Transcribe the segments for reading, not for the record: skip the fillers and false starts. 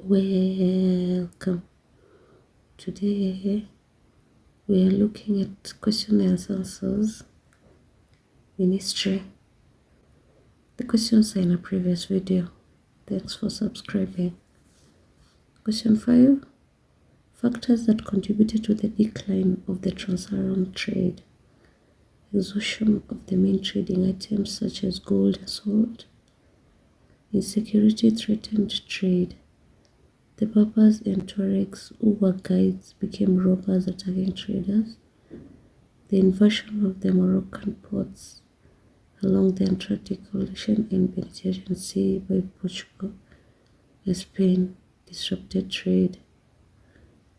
Welcome. Today we are looking at question and answers in history. The questions are in a previous video. Thanks for subscribing. Question 5. Factors that contributed to the decline of the Trans-Saharan trade. Exhaustion of the main trading items such as gold and salt. Insecurity threatened trade. The Berbers and Tuaregs, who were guides, became robbers attacking traders. The invasion of the Moroccan ports along the Atlantic Ocean and Mediterranean Sea by Portugal and Spain disrupted trade.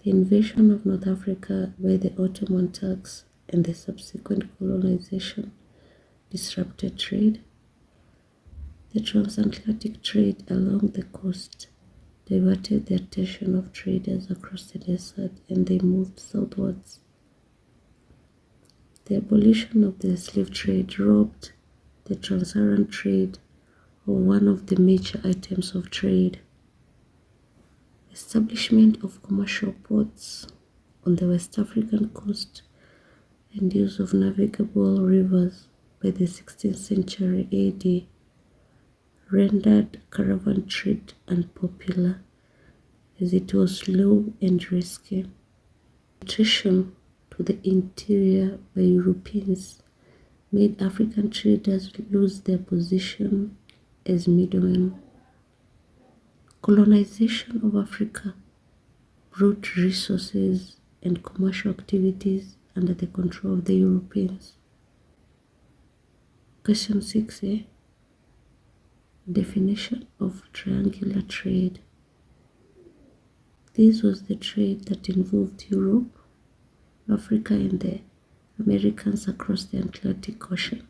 The invasion of North Africa by the Ottoman Turks and the subsequent colonization disrupted trade. The transatlantic trade along the coast diverted the attention of traders across the desert and they moved southwards. The abolition of the slave trade robbed the Trans-Saharan trade of one of the major items of trade. Establishment of commercial ports on the West African coast and use of navigable rivers by the 16th century AD rendered caravan trade unpopular as it was slow and risky. Penetration to the interior by Europeans made African traders lose their position as middlemen. Colonization of Africa brought resources and commercial activities under the control of the Europeans. Question 6a. Definition of triangular trade. This was the trade that involved Europe, Africa and the Americas across the Atlantic Ocean.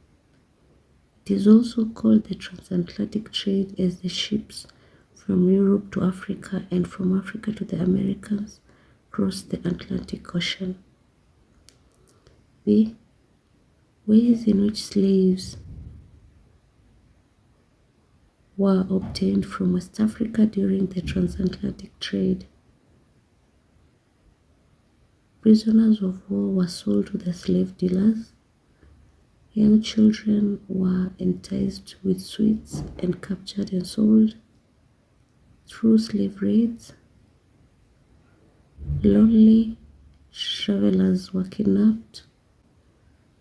It is also called the transatlantic trade as the ships from Europe to Africa and from Africa to the Americas crossed the Atlantic Ocean. B. Ways in which slaves were obtained from West Africa during the transatlantic trade. Prisoners of war were sold to the slave dealers. Young children were enticed with sweets and captured and sold. Through slave raids, lonely travelers were kidnapped.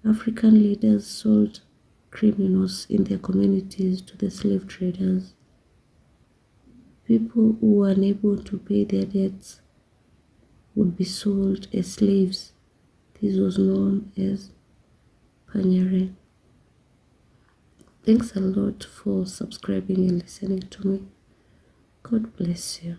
African leaders sold criminals in their communities to the slave traders. People who were unable to pay their debts would be sold as slaves. This was known as pioneering. Thanks a lot for subscribing and listening to me. God bless you.